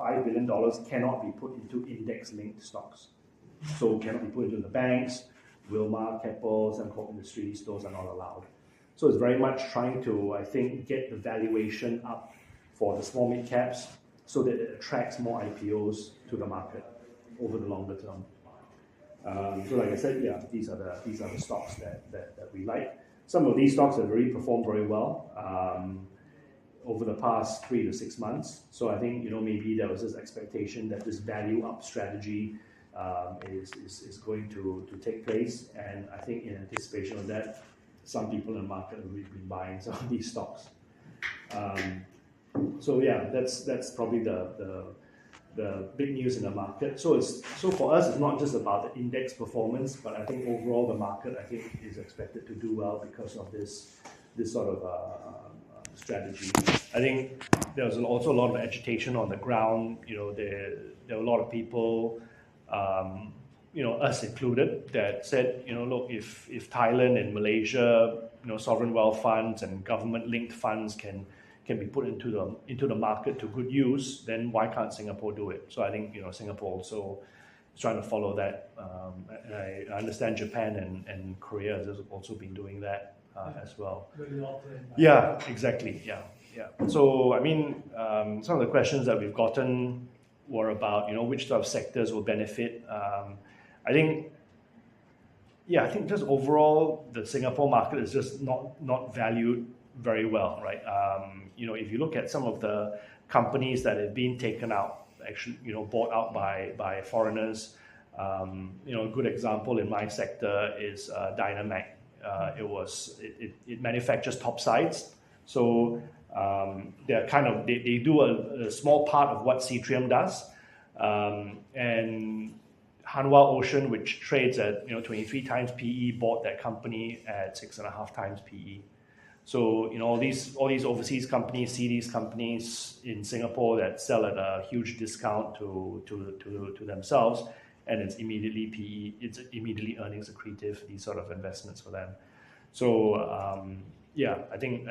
$5 billion cannot be put into index-linked stocks. So cannot be put into the banks, Wilmar, Keppel, Sembcorp Industries, those are not allowed. So it's very much trying to, I think, get the valuation up for the small mid caps so that it attracts more IPOs to the market over the longer term. So like I said, yeah, these are the stocks that we like. Some of these stocks have really performed very well over the past 3 to 6 months. So I think maybe there was this expectation that this value up strategy is going to take place, and I think in anticipation of that, some people in the market have really been buying some of these stocks. So yeah, that's probably the big news in the market. So for us, it's not just about the index performance, but I think overall the market, I think, is expected to do well because of this sort of strategy. I think there was also a lot of agitation on the ground. There were a lot of people, us included, that said, look, if Thailand and Malaysia, sovereign wealth funds and government-linked funds can be put into the market to good use, then why can't Singapore do it? So I think Singapore also is trying to follow that. And I understand Japan and Korea has also been doing that as well. Yeah, exactly. Yeah. So I mean, some of the questions that we've gotten were about which sort of sectors will benefit. I think just overall the Singapore market is just not valued very well, right? If you look at some of the companies that have been taken out, actually, bought out by foreigners, a good example in my sector is Dynamac. It manufactures topsides, so they do a small part of what Seatrium does, and Hanwha Ocean, which trades at 23 times PE, bought that company at 6.5 times PE. So all these overseas companies see these companies in Singapore that sell at a huge discount to themselves, and it's immediately PE, it's immediately earnings accretive, these sort of investments for them. So I think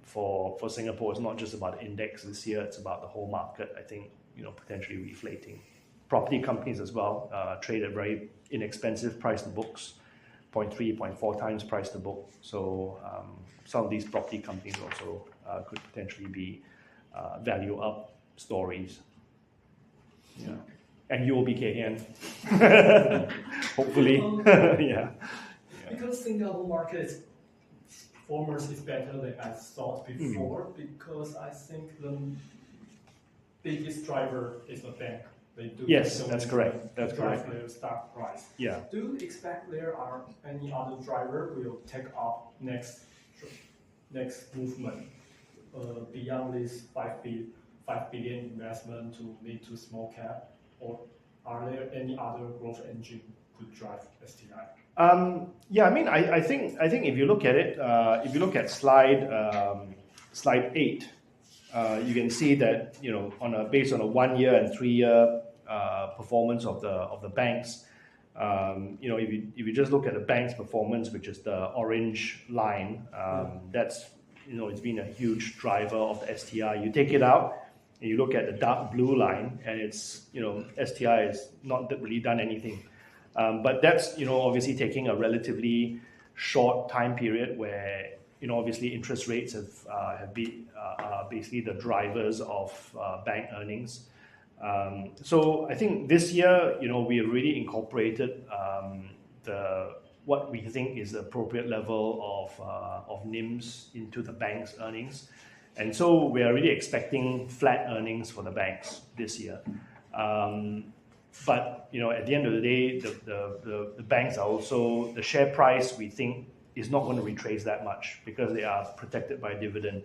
for Singapore, it's not just about the index this year, it's about the whole market. I think potentially reflating. Property companies as well trade at very inexpensive price to books, 0.3, 0.4 times price to book. So some of these property companies also could potentially be value up stories. Yeah. And you will be KN. Hopefully. Yeah. Because Singapore market performance is better than I thought before, because I think the biggest driver is the bank. Yes, that's correct. That's correct. Their stock price. Yeah. Do you expect there are any other driver will take up next movement beyond this 5 billion investment to mid to small cap, or are there any other growth engine could drive STI? Yeah, I mean, I think if you look at it, if you look at slide 8, you can see that based on a 1 year and 3 year performance of the banks, if you just look at the bank's performance, which is the orange line, that's it's been a huge driver of the STI. You take it out and you look at the dark blue line, and it's STI has not really done anything. But that's obviously taking a relatively short time period where obviously interest rates have been basically the drivers of bank earnings. So I think this year we have really incorporated what we think is the appropriate level of NIMs into the bank's earnings, and so we are really expecting flat earnings for the banks this year. But at the end of the day, the banks are also, the share price we think is not going to retrace that much because they are protected by dividend.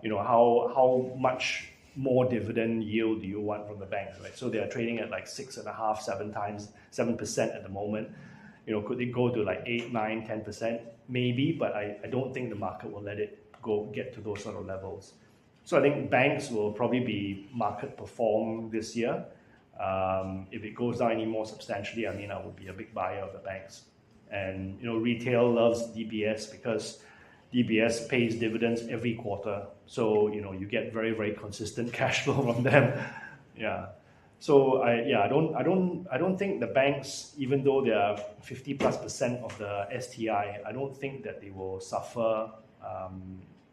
Yeah. How much more dividend yield do you want from the banks, right? So they are trading at like 6.5, 7% at the moment. Could it go to like 8, 9, 10%? Maybe, but I don't think the market will let it get to those sort of levels. So I think banks will probably be market perform this year. If it goes down any more substantially, I mean, I would be a big buyer of the banks. And retail loves DBS because DBS pays dividends every quarter, so you get very, very consistent cash flow from them. Yeah. So I don't think the banks, even though they are 50+% of the STI, I don't think that they will suffer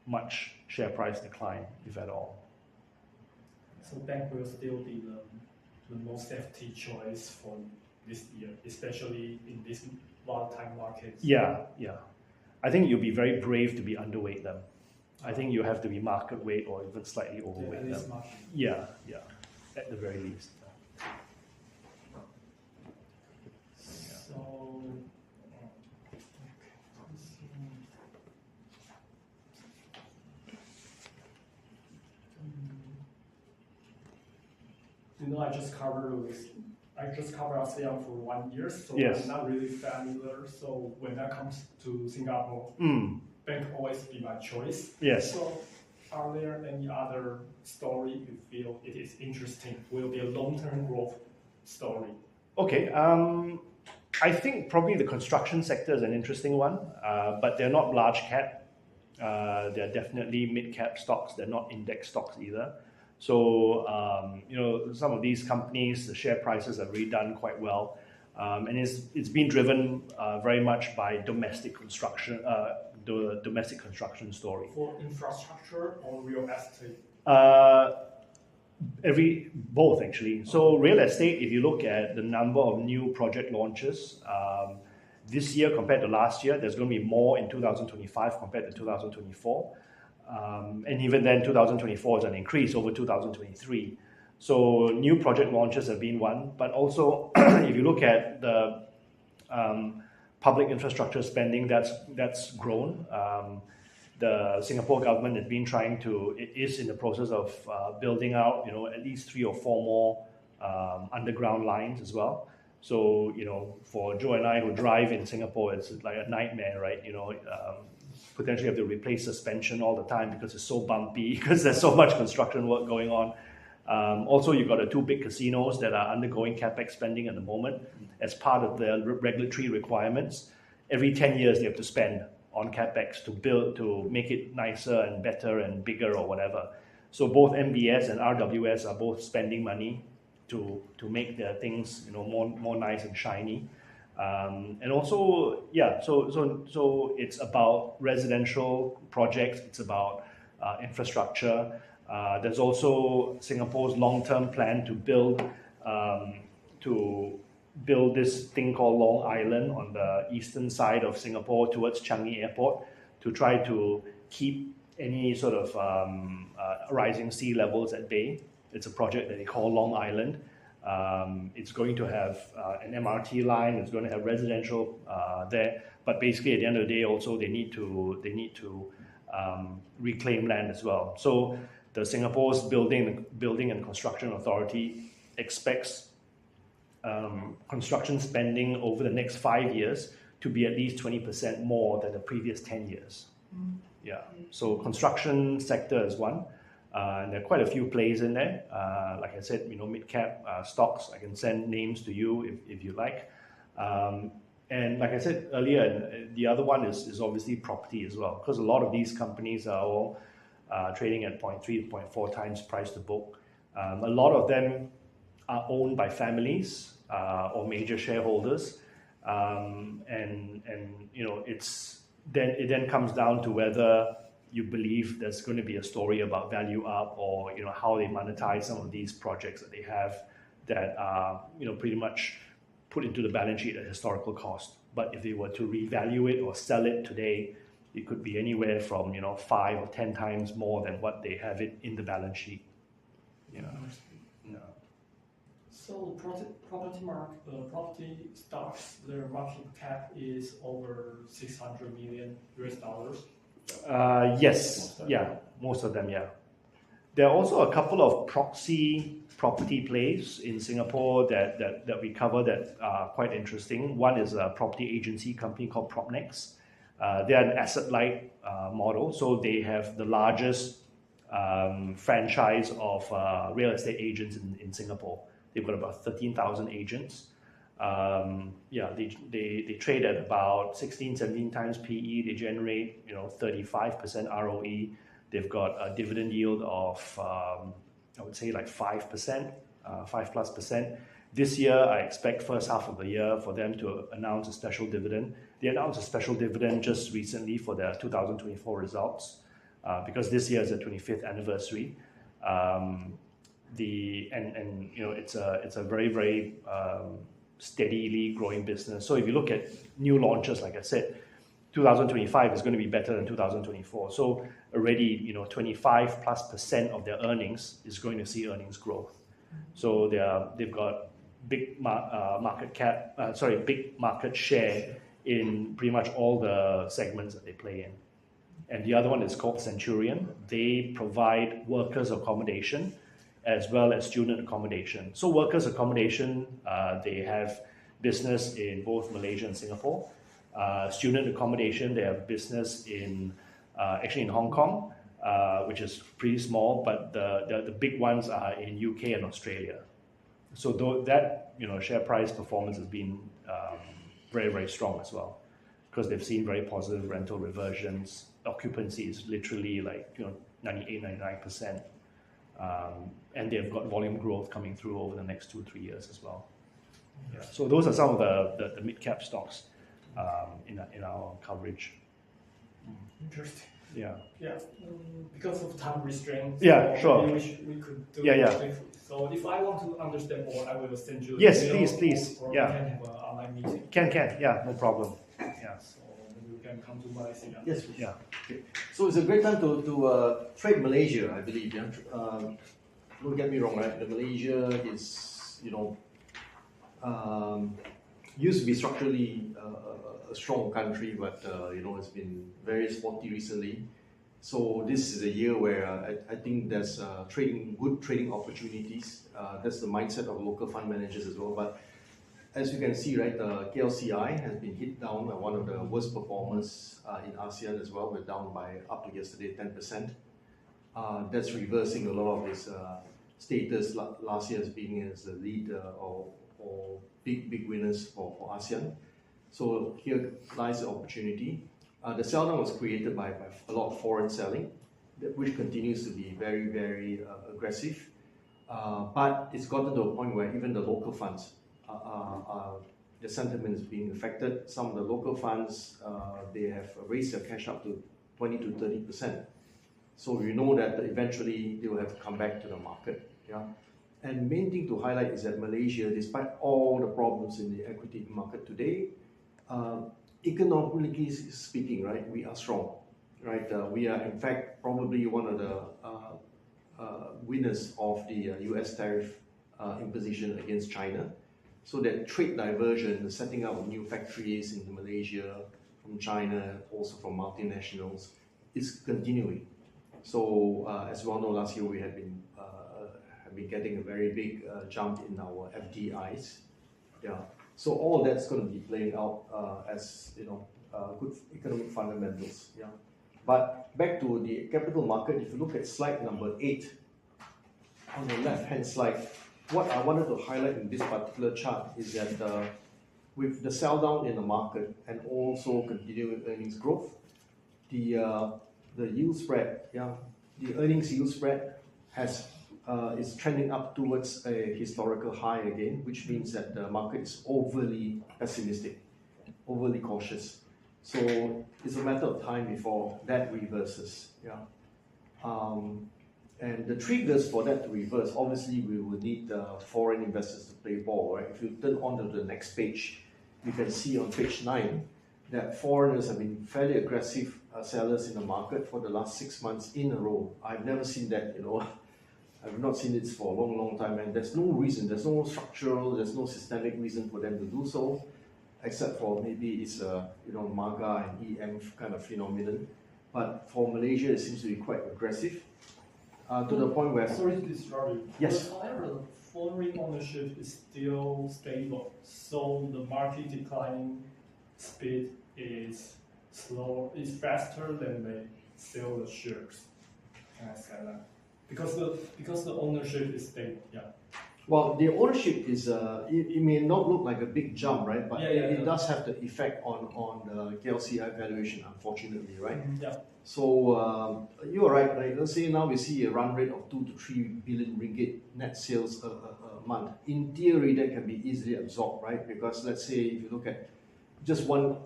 much share price decline, if at all. So bank will still be the most safety choice for this year, especially in this volatile market. Yeah. I think you'll be very brave to be underweight them. I think you have to be market weight or even slightly overweight them. Yeah, at the very least. So, I just covered ASEAN for 1 year, so yes. I'm not really familiar. So when that comes to Singapore, bank always be my choice. Yes. So are there any other story you feel it is interesting? Will be a long-term growth story? Okay. I think probably the construction sector is an interesting one, but they're not large cap. They're definitely mid cap stocks. They're not index stocks either. So some of these companies, the share prices have really done quite well, and it's been driven very much by domestic construction, the domestic construction story. For infrastructure or real estate? Both actually. So real estate, if you look at the number of new project launches this year compared to last year, there's going to be more in 2025 compared to 2024. And even then, 2024 is an increase over 2023. So new project launches have been one, but also if you look at the public infrastructure spending, that's grown. The Singapore government is in the process of building out, at least 3 or 4 more underground lines as well. So, for Joe and I who drive in Singapore, it's like a nightmare, right? Potentially have to replace suspension all the time because it's so bumpy, because there's so much construction work going on. Also, you've got the 2 big casinos that are undergoing capex spending at the moment as part of the regulatory requirements. Every 10 years, they have to spend on capex to make it nicer and better and bigger or whatever. So both MBS and RWS are both spending money to make their things more nice and shiny. And also, so it's about residential projects, it's about infrastructure. There's also Singapore's long-term plan to build this thing called Long Island on the eastern side of Singapore towards Changi Airport to try to keep any sort of rising sea levels at bay. It's a project that they call Long Island. It's going to have an MRT line. It's going to have residential there. But basically, at the end of the day, also they need to reclaim land as well. So the Singapore's Building and Construction Authority expects construction spending over the next 5 years to be at least 20% more than the previous 10 years. Yeah. So construction sector is one. And there are quite a few plays in there. Like I said, mid-cap stocks. I can send names to you if you like. And like I said earlier, the other one is obviously property as well, because a lot of these companies are all trading at 0.3 to 0.4 times price to book. A lot of them are owned by families or major shareholders, and it then comes down to whether you believe there's going to be a story about value up, or how they monetize some of these projects that they have that are pretty much put into the balance sheet at historical cost. But if they were to revalue it or sell it today, it could be anywhere from 5 or 10 times more than what they have it in the balance sheet. So property stocks, their market cap is over $600 million. Yes, most of them, yeah. There are also a couple of proxy property plays in Singapore that we cover that are quite interesting. One is a property agency company called Propnex. They are an asset-light model, so they have the largest franchise of real estate agents in Singapore. They've got about 13,000 agents. They trade at about 16, 17 times PE. They generate 35% ROE. They've got a dividend yield of I would say like 5%. 5+%. This year, I expect first half of the year for them to announce a special dividend. They announced a special dividend just recently for their 2024 results, because this year is the 25th anniversary. It's a very steadily growing business. So if you look at new launches, like I said, 2025 is going to be better than 2024. So already 25+% of their earnings is going to see earnings growth. So they've got big big market share in pretty much all the segments that they play in. And the other one is called Centurion. They provide workers' accommodation as well as student accommodation. So workers' accommodation, they have business in both Malaysia and Singapore. Student accommodation, they have business in actually in Hong Kong, which is pretty small, but the big ones are in UK and Australia. So that share price performance has been very strong as well, because they've seen very positive rental reversions. Occupancy is literally like 98-99%, and they've got volume growth coming through over the next 2-3 years as well. Yeah. So those are some of the mid-cap stocks in our coverage. Interesting. Yeah. Because of time restraints. Yeah, sure. We could do Yeah. it. So if I want to understand more, I will send you. Yes, email, please. Or Yeah. we can have an online meeting. Can. Yeah, no problem. Yeah. So you can come to Malaysia. Yes, please. Yeah. Okay. So it's a great time to trade Malaysia, I believe. Yeah. Don't get me wrong, right? The Malaysia is used to be structurally a strong country, but it's been very spotty recently. So this is a year where I think there's good trading opportunities. That's the mindset of local fund managers as well. But as you can see, right, the KLCI has been hit down by one of the worst performers in ASEAN as well. We're down by up to yesterday 10%. That's reversing a lot of its status last year as being as the lead or big winners for ASEAN. So here lies the opportunity. The sell down was created by a lot of foreign selling, which continues to be very aggressive. But it's gotten to a point where even the local funds, the sentiment is being affected. Some of the local funds, they have raised their cash up to 20-30%. So we know that eventually they will have to come back to the market. Yeah. And main thing to highlight is that Malaysia, despite all the problems in the equity market today, economically speaking, right, we are strong, right? We are in fact probably one of the winners of the US tariff imposition against China. So that trade diversion, the setting up of new factories in Malaysia from China, also from multinationals, is continuing. So as we all know, last year we have been getting a very big jump in our FDIs. Yeah. So all that's going to be playing out as good economic fundamentals. Yeah. But back to the capital market, if you look at slide number 8 on the left-hand slide, what I wanted to highlight in this particular chart is that with the sell down in the market and also continuing earnings growth, the yield spread, the earnings yield spread is trending up towards a historical high again, which means that the market is overly pessimistic, overly cautious. So it's a matter of time before that reverses. And the triggers for that to reverse, obviously we will need foreign investors to play ball, right? If you turn on to the next page, you can see on page 9 that foreigners have been fairly aggressive sellers in the market for the last 6 months in a row. I've never seen that, I've not seen it for a long time, and there's no reason, there's no structural, there's no systemic reason for them to do so, except for maybe it's a MAGA and EM kind of phenomenon. But for Malaysia, it seems to be quite aggressive, to the point where... Sorry to disrupt you. Yes. But however, foreign ownership is still stable, so the market declining speed is slow, is faster than they sell the shares. Can I say that? Because the ownership is stable. Yeah. Well, the ownership is it may not look like a big jump, right? But it does have the effect on the KLCI valuation, unfortunately, right? Yeah. So you are right. Let's say now we see a run rate of 2 to 3 billion ringgit net sales a a month. In theory, that can be easily absorbed, right? Because let's say if you look at just one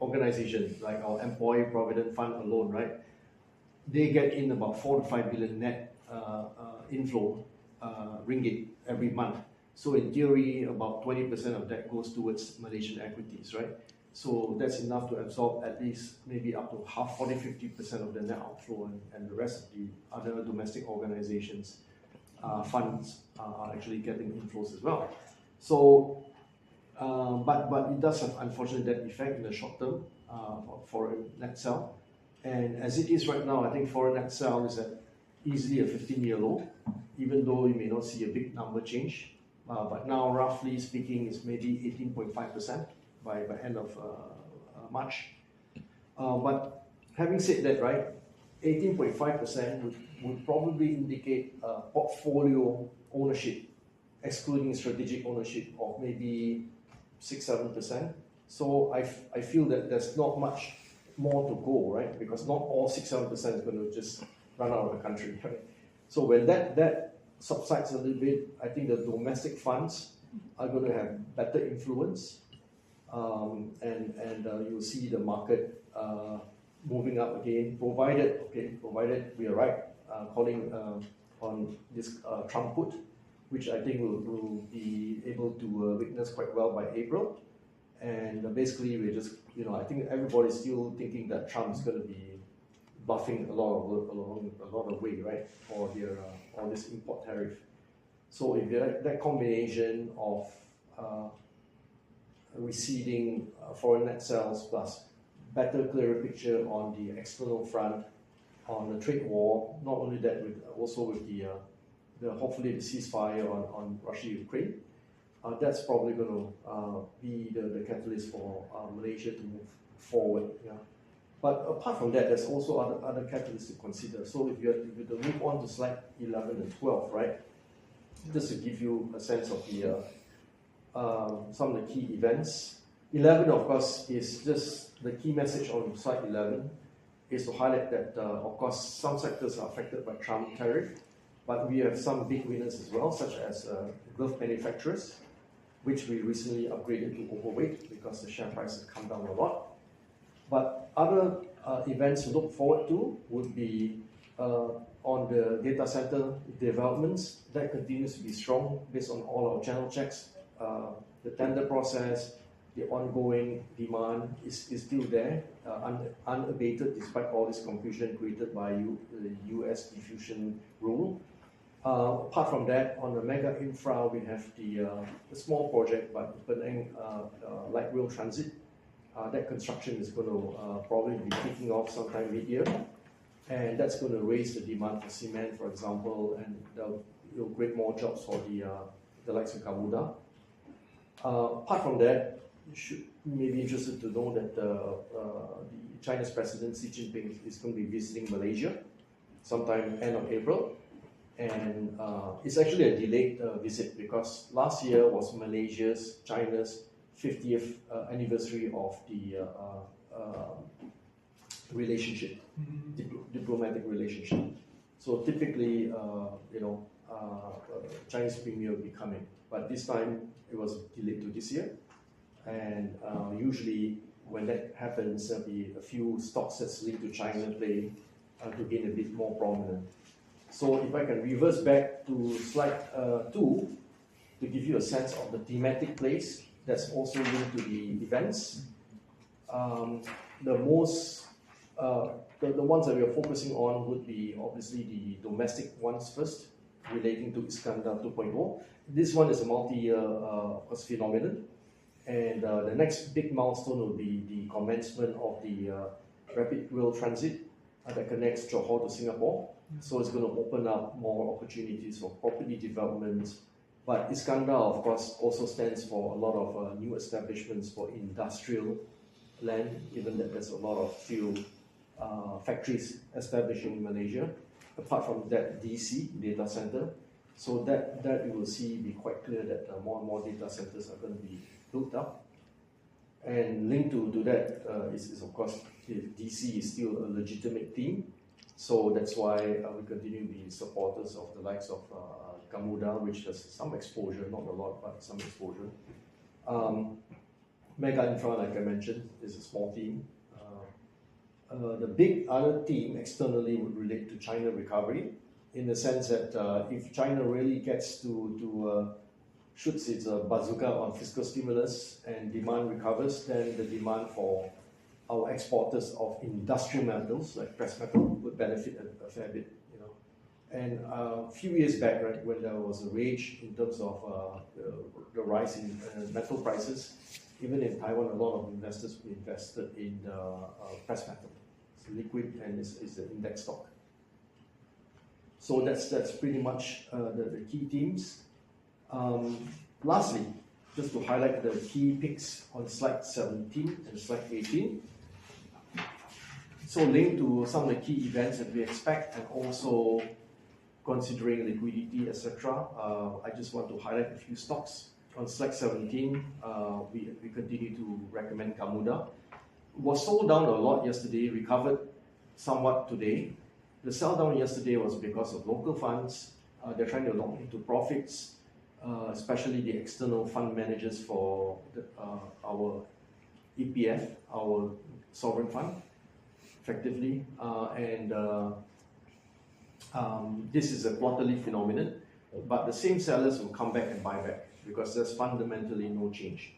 organization, like our Employee Provident Fund alone, right? They get in about 4 to 5 billion net inflow ringgit every month. So in theory, about 20% of that goes towards Malaysian equities, right? So that's enough to absorb at least maybe up to half, 40-50% of the net outflow, and the rest of the other domestic organizations, funds are actually getting inflows as well. So, but it does have unfortunately that effect in the short term for foreign net sell. And as it is right now, I think foreign net sell is at easily a 15-year low, even though you may not see a big number change. But now, roughly speaking, it's maybe 18.5% by end of March. But having said that, right, 18.5% would probably indicate portfolio ownership, excluding strategic ownership, of maybe 6-7%. So I feel that there's not much more to go, right? Because not all 6-7% is going to just run out of the country, right? So when that subsides a little bit, I think the domestic funds are going to have better influence, and you'll see the market moving up again, provided we are right calling on this Trump put, which I think will be able to witness quite well by April. And basically, we're just, I think everybody's still thinking that Trump is going to be bluffing along a lot of way, right, for their all this import tariff. So if you have that combination of receding foreign net sales plus better, clearer picture on the external front, on the trade war, not only that, also with the hopefully the ceasefire on Russia-Ukraine, that's probably going to be the catalyst for Malaysia to move forward. Yeah. But apart from that, there's also other catalysts to consider. So if you move on to slide 11 and 12, right, just to give you a sense of the some of the key events. 11, of course, is just the key message on slide 11 is to highlight that, of course, some sectors are affected by Trump tariff, but we have some big winners as well, such as glove manufacturers, which we recently upgraded to overweight because the share price has come down a lot. But other events to look forward to would be on the data center developments. That continues to be strong based on all our channel checks. The tender process, the ongoing demand is still there, unabated despite all this confusion created by the US diffusion rule. Apart from that, on the mega infra, we have the small project, but Penang light rail transit. That construction is going to probably be kicking off sometime mid-year, and that's going to raise the demand for cement, for example, and it'll create more jobs for the likes of Garuda. Apart from that, you may be interested to know that the China's President Xi Jinping is going to be visiting Malaysia sometime end of April. And it's actually a delayed visit because last year was China's 50th anniversary of the relationship, diplomatic relationship. So typically, Chinese premier will be coming, but this time it was delayed to this year. And usually when that happens, there'll be a few stocks that's linked to China play to gain a bit more prominent. So if I can reverse back to slide 2 to give you a sense of the thematic plays that's also linked to the events. The most, the ones that we are focusing on would be obviously the domestic ones first, relating to Iskandar 2.0. This one is a multi-year phenomenon. And the next big milestone will be the commencement of the rapid rail transit that connects Johor to Singapore. So it's going to open up more opportunities for property development. But Iskandar, of course, also stands for a lot of new establishments for industrial land, given that there's a lot of few factories establishing in Malaysia. Apart from that, DC, data center. So that you will see be quite clear that more and more data centers are going to be built up. And linked to that is of course, DC is still a legitimate theme. So that's why we continue to be supporters of the likes of Gamuda, which has some exposure, not a lot, but some exposure. Mega Infra, like I mentioned, is a small team. The big other team externally would relate to China recovery, in the sense that if China really gets to shoots its bazooka on fiscal stimulus and demand recovers, then the demand for our exporters of industrial metals like precious metal would benefit a fair bit, you know. And a few years back, right, when there was a rage in terms of the rise in metal prices, even in Taiwan, a lot of investors invested in precious metal. It's liquid and it's an index stock. So that's pretty much the key themes. Lastly, just to highlight the key picks on slide 17 and slide 18. So linked to some of the key events that we expect and also considering liquidity, etc. I just want to highlight a few stocks. On slide 17, we continue to recommend Gamuda. Was sold down a lot yesterday, recovered somewhat today. The sell down yesterday was because of local funds. They're trying to lock into profits, especially the external fund managers for our EPF, our sovereign fund, effectively. This is a quarterly phenomenon, but the same sellers will come back and buy back because there's fundamentally no change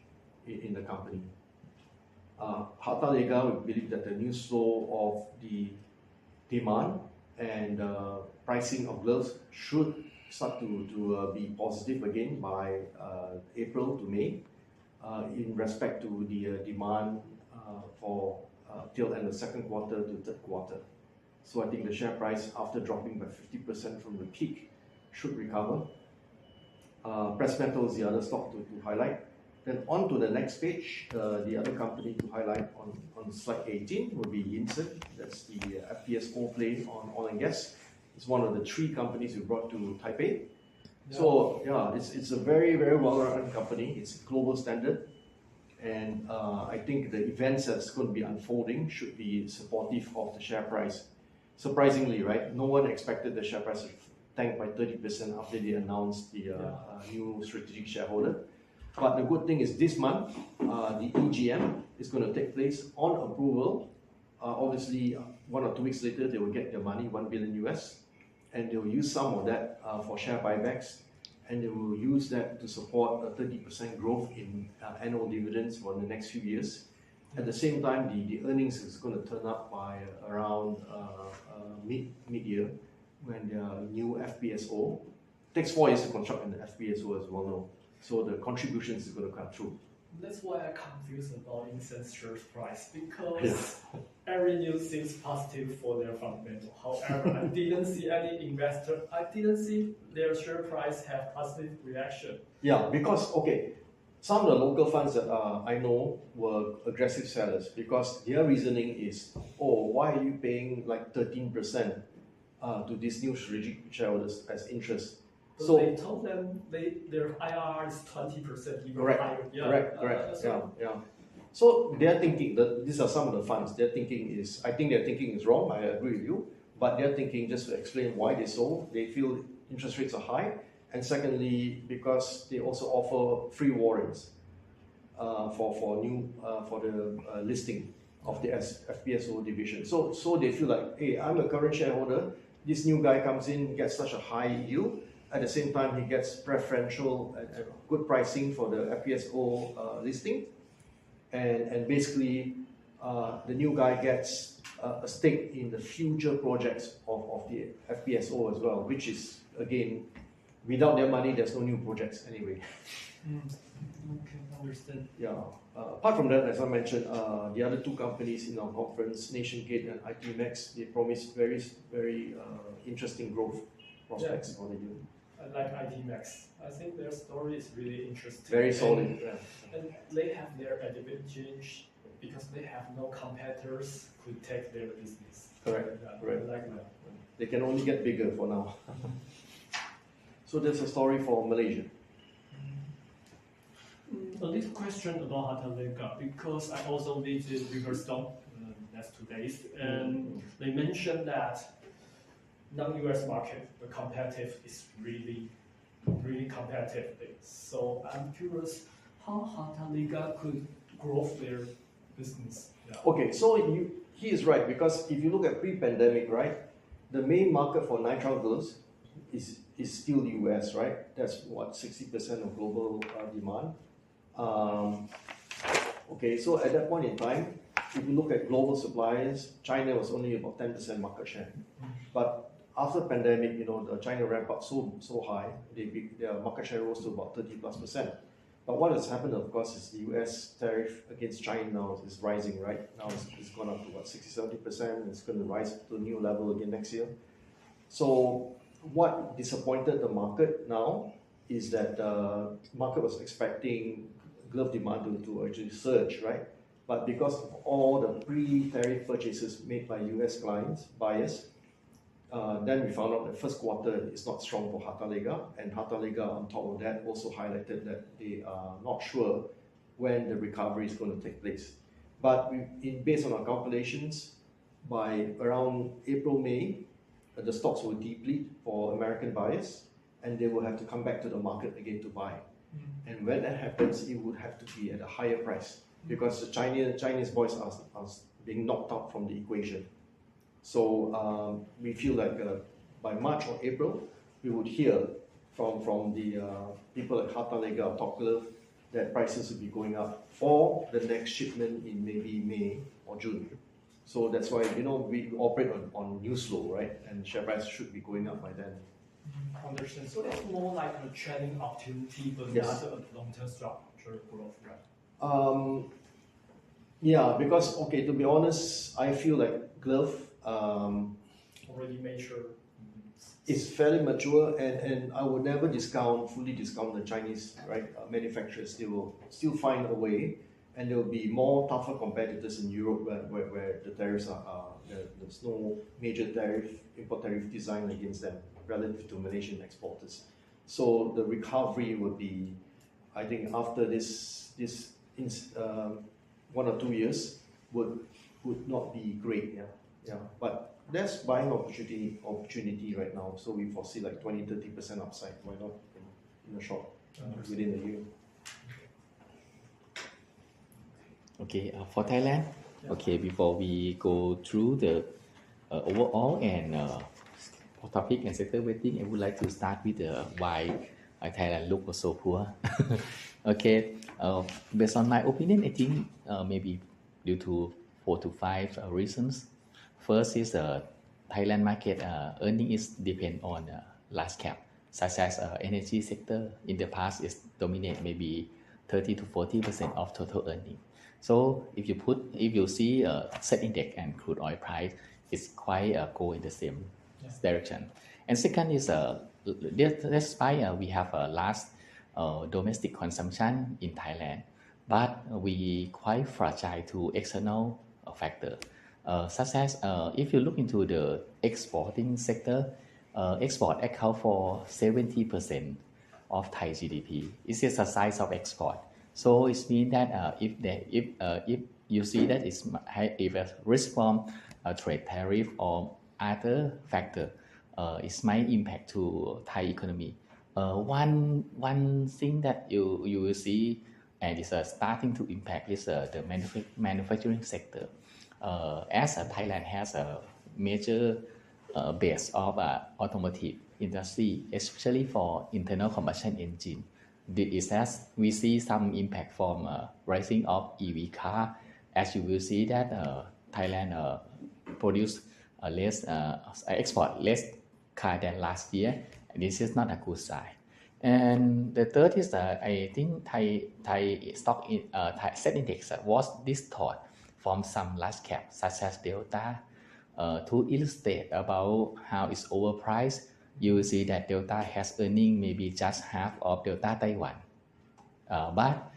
in the company. Harta Lega, we believe that the news flow of the demand and pricing of gloves should start to be positive again by April to May in respect to the demand for till end of second quarter to third quarter. So I think the share price, after dropping by 50% from the peak, should recover. Precious metal is the other stock to highlight. Then on to the next page, the other company to highlight on slide 18 will be Yinsen. That's the FPSO play on oil and gas. It's one of the 3 companies we brought to Taipei. Yeah. So yeah, it's a very, very well-run company. It's a global standard. And I think the events that's going to be unfolding should be supportive of the share price. Surprisingly, right, no one expected the share price to tank by 30% after they announced the new strategic shareholder. But the good thing is this month, the EGM is going to take place on approval. Obviously, 1 or 2 weeks later, they will get their money, $1 billion US, and they will use some of that for share buybacks, and they will use that to support a 30% growth in annual dividends for the next few years. At the same time, the earnings is going to turn up by around mid-year when their new FPSO. It takes 4 years to construct an FPSO, as well know. So the contributions is going to come through. That's why I'm confused about Yinsen's share price, because every news seems positive for their fundamental. However, I didn't see any investor, I didn't see their share price have positive reaction. Yeah, because, okay, some of the local funds that I know were aggressive sellers because their reasoning is, oh, why are you paying like 13% to these new strategic shareholders as interest? So they told them their IRR is 20%, even higher. Yeah, correct. Yeah. So they're thinking that these are some of the funds. Their thinking is, I think their thinking is wrong. I agree with you, but they're thinking, just to explain why they sold, they feel interest rates are high, and secondly, because they also offer free warrants for the listing of the FPSO division. So they feel like, hey, I'm a current shareholder. This new guy comes in, gets such a high yield. At the same time, he gets preferential and good pricing for the FPSO listing. And basically, the new guy gets a stake in the future projects of the FPSO as well, which is, again, without their money, there's no new projects anyway. Okay, understand. Yeah. Apart from that, as I mentioned, the other 2 companies in our conference, NationGate and ITMX, they promise very, very interesting growth prospects for the year. I like ITMX. I think their story is really interesting. Very solid. And they have their advantage because they have no competitors who take their business. Correct. I like that. They can only get bigger for now. So that's a story for Malaysia. A little question about Harta Lega, because I also visited Riverstone last 2 days, and they mentioned that non-US market, the competitive is really really competitively. So I'm curious how Hataliga could grow their business. Yeah. Okay, so he is right, because if you look at pre-pandemic, right, the main market for nitrile gloves is still US, right? That's what 60% of global demand. Okay, so at that point in time, if you look at global suppliers, China was only about 10% market share. But after pandemic, the China ramp up so high, their market share rose to about 30+%. But what has happened, of course, is the US tariff against China now is rising, right? Now it's gone up to what, 60-70%. It's going to rise to a new level again next year. So what disappointed the market now is that the market was expecting glove demand to actually surge, right? But because of all the pre-tariff purchases made by US buyers, then we found out that first quarter is not strong for Hataliga, and Hataliga on top of that also highlighted that they are not sure when the recovery is going to take place. But based on our calculations, by around April, May, the stocks will deplete for American buyers, and they will have to come back to the market again to buy. And when that happens, it would have to be at a higher price, because the Chinese boys are being knocked out from the equation. So we feel like by March or April, we would hear from the people at Hataliga, Top Glove, that prices will be going up for the next shipment in maybe May or June. So that's why we operate on news flow, right? And share price should be going up by then. Understand. So it's more like a trading opportunity, but Yes. not a long-term structure growth, right? Yeah, because to be honest, I feel like glove Already mature. is fairly mature, and I would never fully discount the Chinese manufacturers. They will still find a way, and there will be more tougher competitors in Europe where the tariffs there's no major import tariff designed against them relative to Malaysian exporters. So the recovery would be, I think, after this 1 or 2 years would not be great. Yeah. But there's buying opportunity right now. So we foresee like 20-30% upside. Why not in the short within a year? Okay, for Thailand, okay, before we go through the overall and topic and sector weighting, I would like to start with why Thailand look so poor. Okay, based on my opinion, I think maybe due to 4 to 5 reasons. First is Thailand market earning is depend on large cap, such as energy sector. In the past, is dominate maybe 30-40% of total earning. So if you see set index and crude oil price, it's quite go in the same direction. And second is despite we have a last domestic consumption in Thailand, but we quite fragile to external factor, such as if you look into the exporting sector, export account for 70% of Thai GDP. It's just the size of export. So it means that if you see that it's if a risk from trade tariff or other factor, it might impact to Thai economy. One thing that you will see and is starting to impact is the manufacturing sector. As Thailand has a major base of automotive industry, especially for internal combustion engine. We see some impact from rising of EV car. As you will see that Thailand produce export less car than last year. This is not a good sign. And the third is I think Thai stock Thai set index was distorted from some large cap such as Delta. To illustrate about how it's overpriced, you will see that Delta has earning maybe just half of Delta Taiwan, but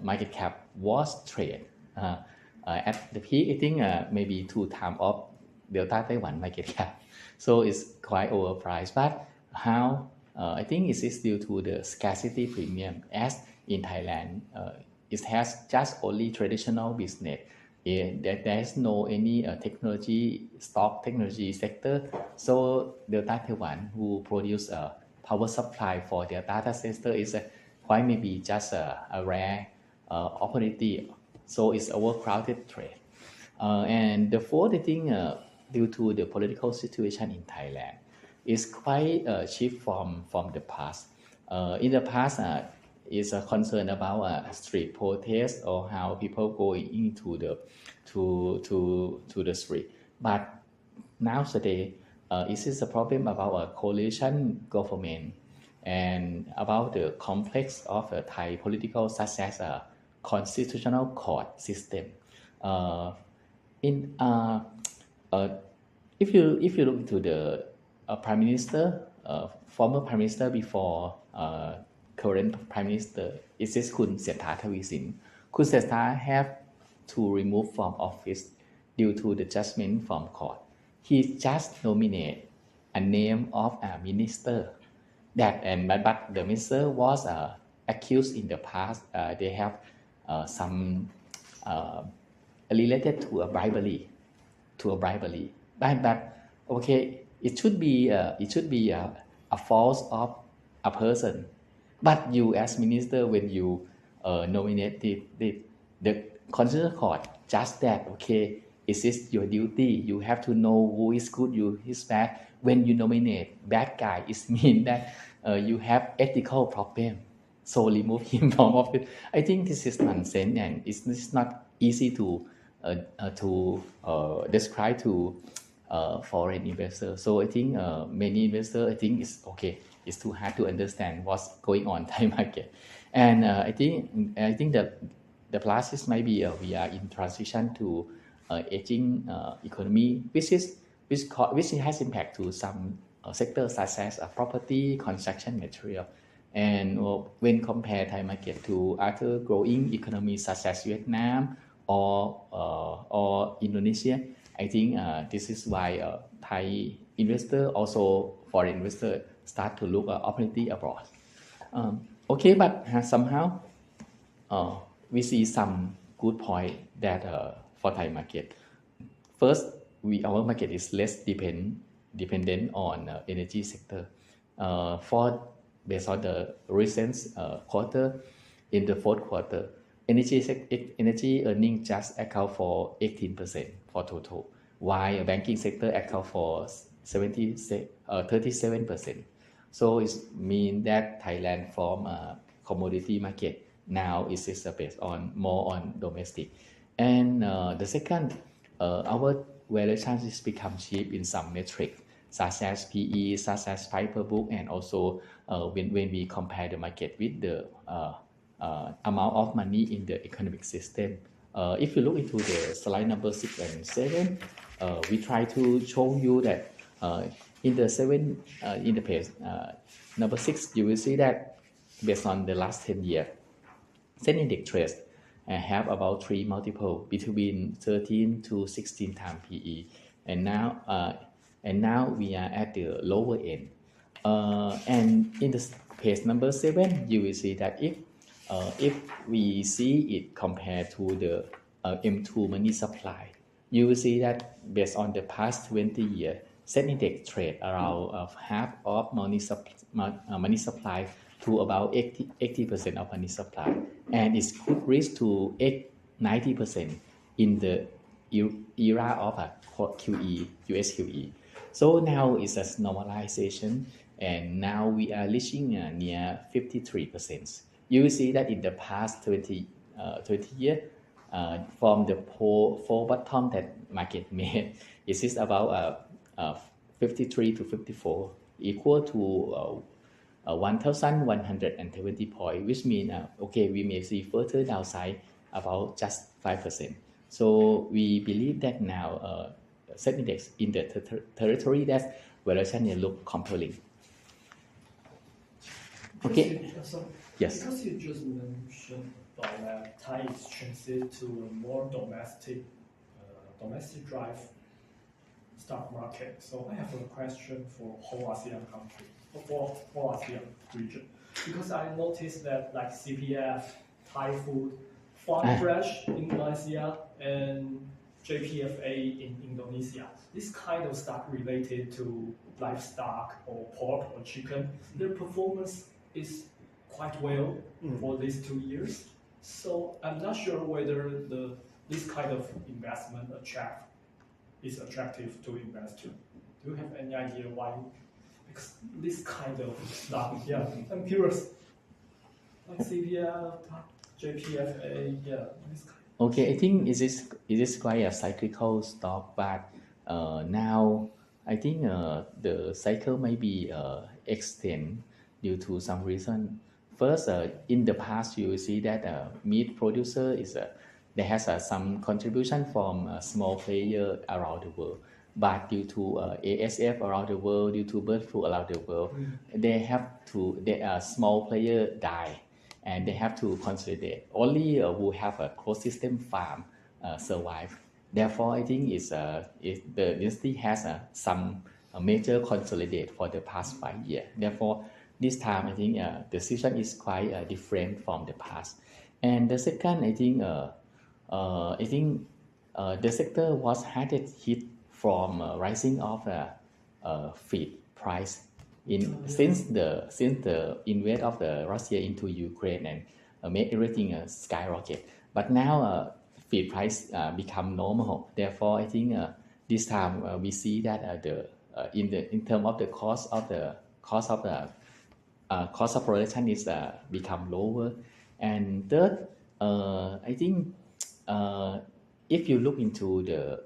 market cap was traded at the peak. I think maybe 2 times of Delta Taiwan market cap, so it's quite overpriced. But how I think it is due to the scarcity premium, as in Thailand it has just only traditional business. There is no any technology sector. So Delta Taiwan, who produce power supply for their data center is quite maybe just a rare opportunity. So it's overcrowded trade. And the fourth, I think, due to the political situation in Thailand, is quite shift from the past. In the past, is a concern about street protest or how people go into the to the street. But nowadays, it is a problem about a coalition government and about the complex of a Thai political such as a constitutional court system. In if you look into the prime minister, former prime minister before current prime minister, it is Kun Sethar Thavisin. Kun Sethar have to remove from office due to the judgment from court. He just nominate a name of a minister that but the minister was accused in the past. They have some related to a bribery, but okay, it should be a fault of a person. But you as minister, when you nominate the constitutional court, just that, okay, it is your duty. You have to know who is good, who is bad. When you nominate bad guy, it means that you have ethical problem. So remove him from office. I think this is nonsense, and it's not easy to describe to foreign investors. So I think many investors, I think it's okay. It's too hard to understand what's going on in Thai market, and I think that the plus is maybe we are in transition to aging economy, which has impact to some sectors such as property, construction material. And when compare Thai market to other growing economies such as Vietnam or Indonesia, I think this is why Thai investor, also foreign investor, start to look at opportunity abroad. Okay, but somehow we see some good point that for Thai market. First, our market is less dependent on energy sector. Based on the recent quarter, in the fourth quarter, energy earning just account for 18% for total, while banking sector account for 37%. So it means that Thailand from commodity market now is based on more on domestic. And the second, our valuation is become cheap in some metrics, such as PE, such as price per book, and also when we compare the market with the amount of money in the economic system. If you look into the slide number 6 and 7, we try to show you that in the page number 6, you will see that based on the last 10 years, Sen Index trades have about 3 multiple between 13 to 16 times PE, and now we are at the lower end. And in the page number 7, you will see that if we see it compared to the M2 money supply, you will see that based on the past 20 years, Sen Index trade around half of money supply to about 80% of money supply, and it could reach to 90% in the era of QE, US QE. So now it's a normalization, and now we are reaching near 53%. You will see that in the past 20 years, from the four bottom that market made, it is about 53 to 54, equal to 1,120 points, which means okay, we may see further downside about just 5%. So we believe that now Sen Index in the territory that valuation look compelling. Okay. Yes. Because you just mentioned about that Thai is transit to a more domestic drive stock market. So I have a question for whole ASEAN country, for whole ASEAN region, because I noticed that like CPF, Thai food, Farm Fresh in Malaysia, and JPFA in Indonesia. This kind of stock related to livestock or pork or chicken, their performance is quite well for these 2 years. So I'm not sure whether this kind of investment is attractive to investor. Do you have any idea why this kind of stock? Yeah, I'm curious. Like CPL, JPFA, yeah, this kind. Okay, I think it is quite a cyclical stock, but now I think the cycle may be extend due to some reason. First, in the past, you will see that meat producer there has some contribution from a small player around the world, but due to ASF around the world, due to bird flu around the world, small player die. And they have to consolidate. Only who have a closed system farm survive. Therefore, I think the industry has some major consolidate for the past 5 years. Therefore, this time I think the situation is quite different from the past. And the second, I think the sector was had hit from rising of feed price. Since the invade of the Russia into Ukraine and made everything skyrocket, but now feed price become normal. Therefore, I think this time we see that in terms of the cost of production is become lower. And third, I think if you look into the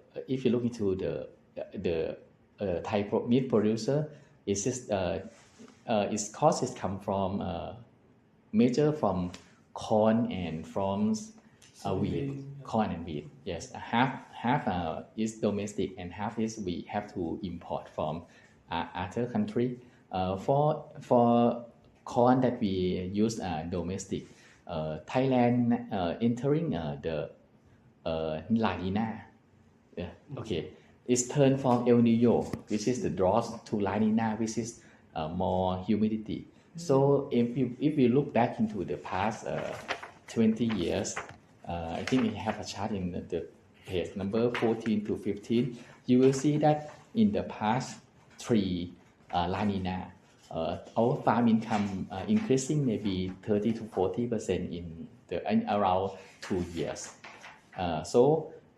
Thai meat producer. Its cost is come from major from corn and from wheat. Corn and wheat, yes. Half is domestic and half is we have to import from other country. For corn that we use domestic, Thailand entering the La Nina. Yeah, okay. It's turned from El Nino, which is the drought, to La Nina, which is more humidity. So if you look back into the past 20 years, I think we have a chart in the page number 14 to 15. You will see that in the past 3 La Nina, our farm income increasing maybe 30 to 40% in around 2 years.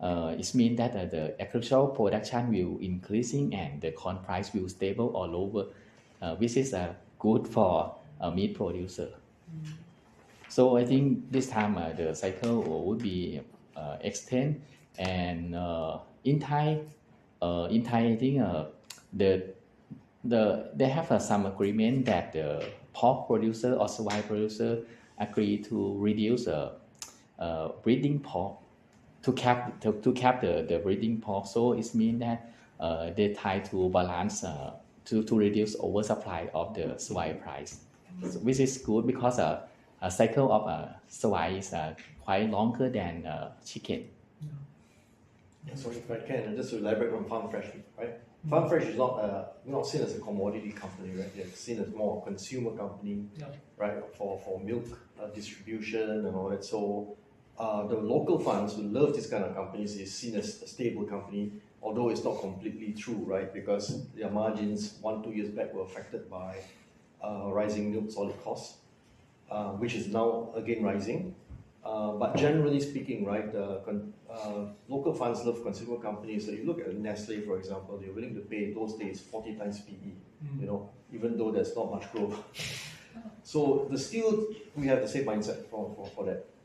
It means that the agricultural production will increasing and the corn price will stable or lower, which is good for a meat producer. So I think this time the cycle would be extend, and in Thai I think they have some agreement that the pork producer or swine producer agree to reduce breeding pork. To cap the breeding pork, so it means that they try to balance to reduce oversupply of the swine price, which is good because a cycle of swine is quite longer than chicken. Yeah, so if I can, just to elaborate on Farm Fresh, right? Farm Fresh is not seen as a commodity company, right? They're seen as more a consumer company, right? For milk distribution and all that. So the local funds who love this kind of companies is seen as a stable company, although it's not completely true, right? Because their margins 1-2 years back were affected by rising milk solid costs, which is now again rising. But generally speaking, right, local funds love consumer companies. So you look at Nestle, for example, they're willing to pay those days 40 times PE, you know, even though there's not much growth. So we have the same mindset for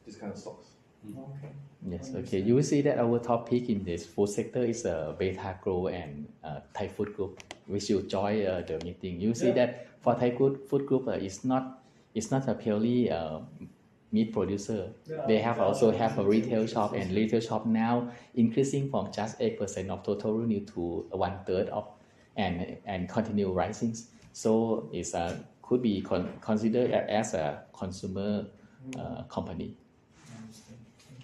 this kind of stocks. Okay. Yes, okay. You will see that our topic in this food sector is Beta Grow and Thai Food Group, which you join the meeting. You see that for Thai Food Group, it's not a purely meat producer. They also have a retail shop, and retail shop now increasing from just 8% of total revenue to 1/3 of, and continue rising. So it's could be considered as a consumer company.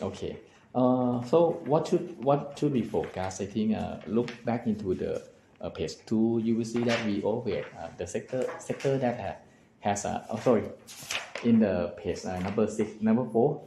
Okay. So what should we focus? I think look back into the page 2. You will see that we overweight the sector that has in the page number 4.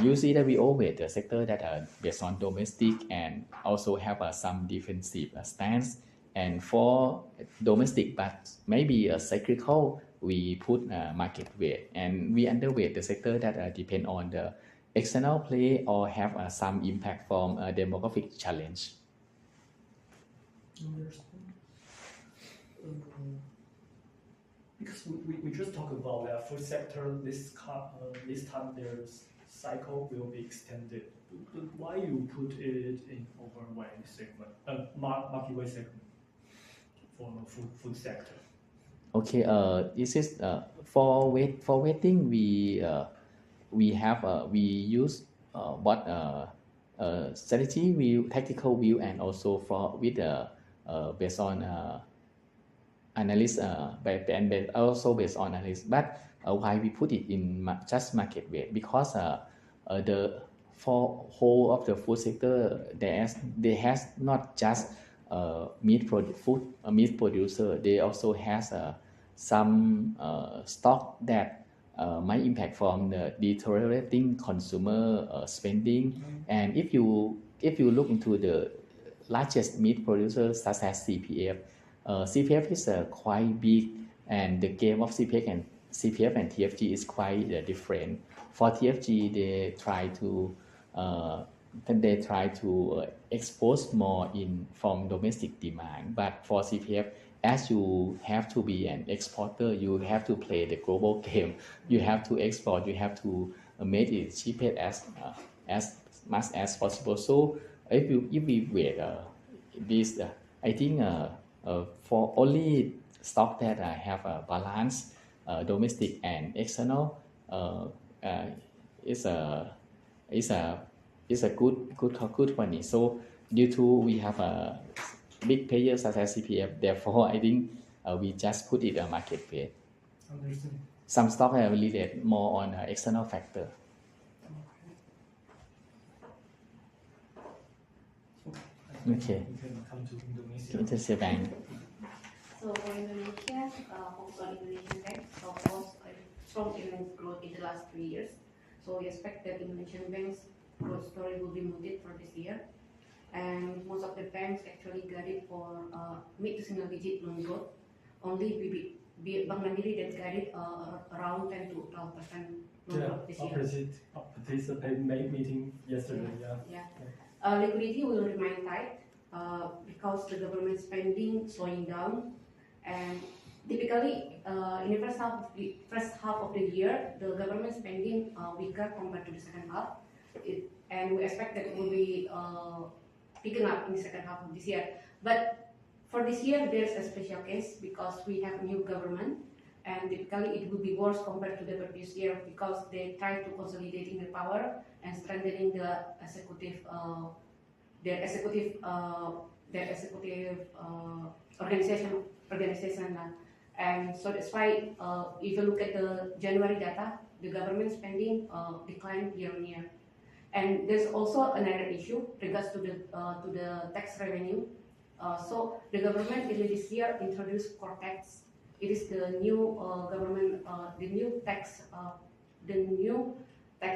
you see that we always the sector that are based on domestic and also have some defensive stance. And for domestic, but maybe a cyclical, we put market weight, and we underweight the sector that depend on the external play or have some impact from demographic challenge. Understand. Because we just talked about that food sector, this time their cycle will be extended. But why you put it in overweight segment, market weight segment for the food sector? Okay, this is for weighting we use what strategy view, tactical view, and also for with based on analysis and also based on analysis. But why we put it in just market weight? Because the for whole of the food sector, they has not just meat producer. They also has some stock that might impact from the deteriorating consumer spending. And if you look into the largest meat producers such as CPF, CPF is quite big, and the game of CPF and TFG is quite different. For TFG, they try to expose more in from domestic demand, but for CPF, as you have to be an exporter, you have to play the global game. You have to export. You have to make it cheapest as much as possible. So if we wait this, I think for only stock that have a balance, domestic and external, is a good one. So due to we have a big players such as CPF, therefore I think we just put it a market weight. Understand. Some stock are related more on external factor. Okay. We can come to Indonesia. Indonesia Bank. So for Indonesia, focus on Indonesian banks, of course, strong earnings growth in the last 3 years. So we expect that Indonesian banks' growth story will be muted for this year. And most of the banks actually guided for mid to single digit loan growth. Only Bank Mandiri that guided around 10 to 12% loan growth this year. Participate meeting yesterday. Liquidity will remain tight because the government spending slowing down, and typically in the first half of the year, the government spending weaker compared to the second half, and we expect that it will be picking up in the second half of this year. But for this year, there's a special case because we have new government, and typically it will be worse compared to the previous year because they try to consolidating the power and strengthening the executive, their executive organization. And so that's why if you look at the January data, the government spending declined year on year. And there's also another issue regards to the tax revenue. So the government early this year introduced core tax. It is the new government, the new tax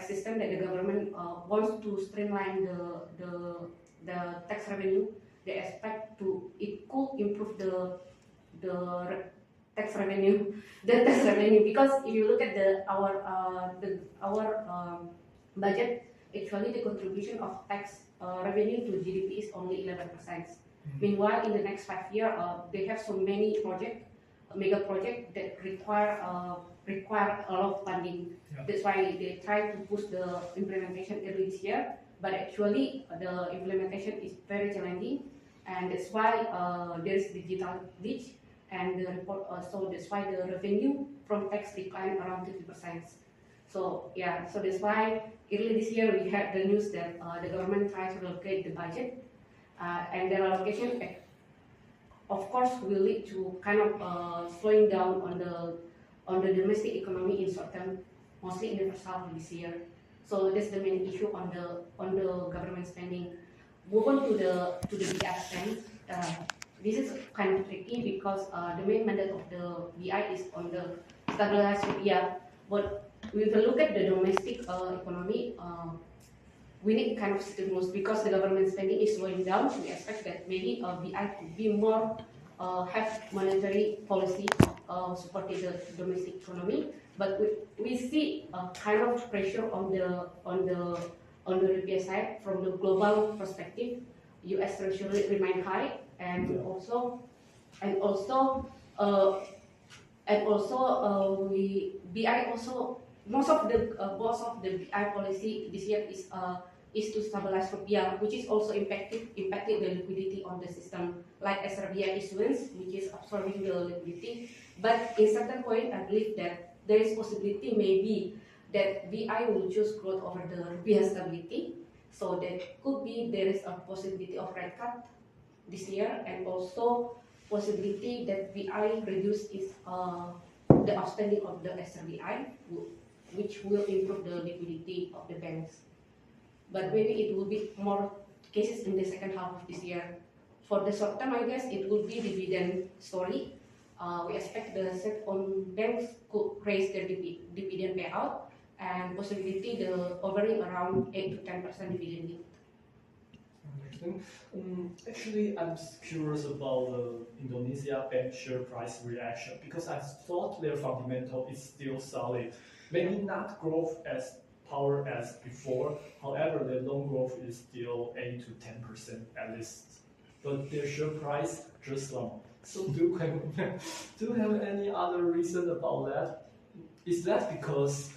system that the government wants to streamline the tax revenue. They expect it could improve the tax revenue, because if you look at our budget, actually the contribution of tax revenue to GDP is only 11%. Meanwhile, in the next 5 years, they have so many mega projects that require a lot of funding. That's why they try to push the implementation early this year. But actually, the implementation is very challenging, and that's why there is digital glitch, and the report. So that's why the revenue from tax declined around 50%. So so that's why early this year we had the news that the government tried to allocate the budget, and their allocation, of course, will lead to kind of slowing down on the domestic economy in short term, mostly in the first half of this year. So that's the main issue on the government spending. Move on to the BI spend. This is kind of tricky because the main mandate of the BI is on the stabilized rupiah. But if we look at the domestic economy, we need kind of stimulus because the government spending is slowing down. We expect that maybe BI could be more have monetary policy supporting the domestic economy. But we see a kind of pressure on the rupiah side from the global perspective. U.S. Treasury remain high, and also we BI also most of the BI policy this year is to stabilize rupiah, which is also impacted the liquidity on the system, like SRBI issuance, which is absorbing the liquidity. But in certain point, I believe that there is possibility maybe that BI will choose growth over the rupiah stability. So that could be there is a possibility of rate cut this year, and also possibility that BI reduce its the outstanding of the SRBI, which will improve the liquidity of the banks. But maybe it will be more cases in the second half of this year. For the short term, I guess it will be dividend story. We expect the state-owned banks could raise their dividend payout, and possibility the hovering around 8 to 10% dividend yield. Actually, I'm curious about the Indonesia bank share price reaction because I thought their fundamental is still solid. Maybe not growth as power as before. However, their loan growth is still 8 to 10% at least. But their share price just slumped. So do you have any other reason about that? Is that because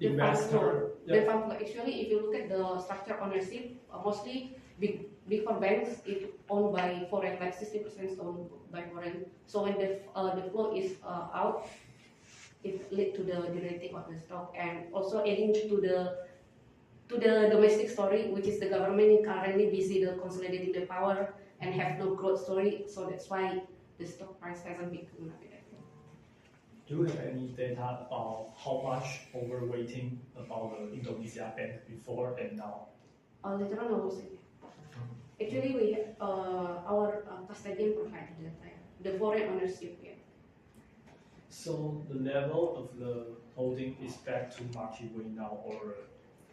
The investor? fund actually, if you look at the structure ownership, mostly big four banks is owned by foreign, like 60% owned by foreign. So when the flow is out, it lead to the derating of the stock, and also adding to the domestic story, which is the government currently busy the consolidating the power and have no growth story. So that's why the stock price hasn't been going up. Do you have any data about how much overweighting about the Indonesia bank before and now? Later on, I will say. Actually, we our custodian provided the data, the foreign ownership. Yeah. So the level of the holding is back to market weight now, or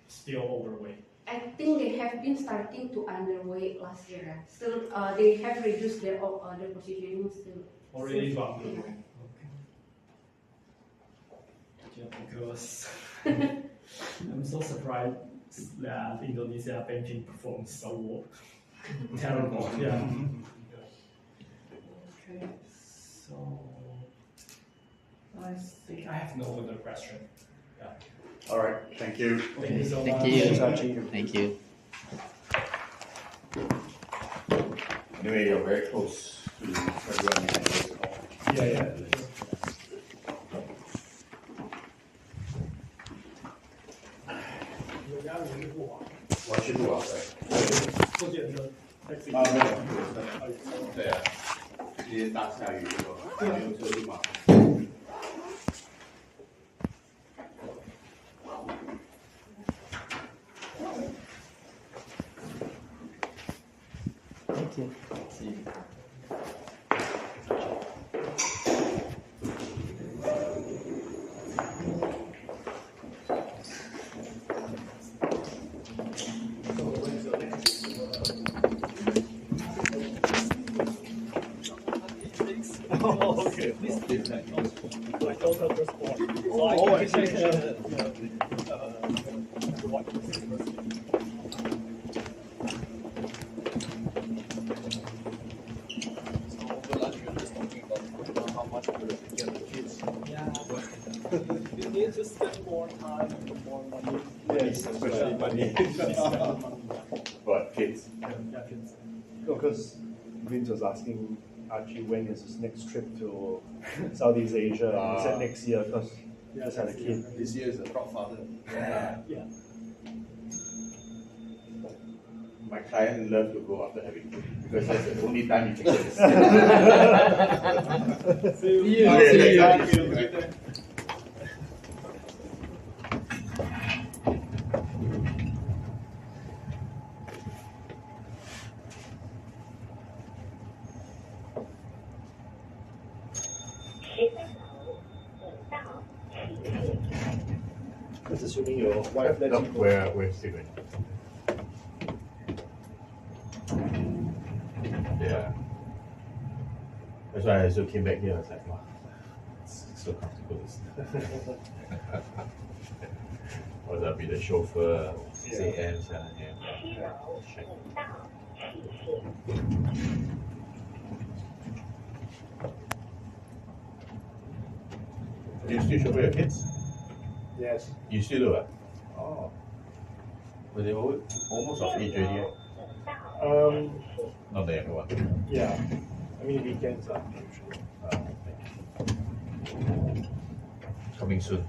still overweight? I think they have been starting to underweight last year. Still, they have reduced their positioning still. Already underweight. Yeah, because I'm so surprised that Indonesia banking performs so terrible. Yeah. Okay, so I think I have no other question. Yeah. All right, thank you. Thank you so Thank much. you. Sachi. Thank you. Anyway, you're very close to everyone in this call. Yeah. What should do outside? 坐电车 taxi 啊，没有，对啊，今天大下雨，我没有车去嘛。Thank you. See you. Oh, okay. My daughter just born. So I can take you need to spend more time and more money. Yes, especially money. But kids. Yeah, kids. Because Vince was asking Archie when is his next trip to Southeast Asia. He said next year because he just had a kid. This year is a proud father. Yeah. My client loves to go after having kids because that's the only time he can get See you. Thank you. That's assuming your wife lets you go. We're Steven. Yeah. That's why I also came back here. I was like, wow, it's so comfortable. Was I'll be the chauffeur, 6 a.m. 7 a.m. Yeah. Check. Do you still chauffeur your kids? Yes. You still do it? Oh. But they're almost of age already, right? Not the younger one. Yeah. I mean weekends are usually. Coming soon.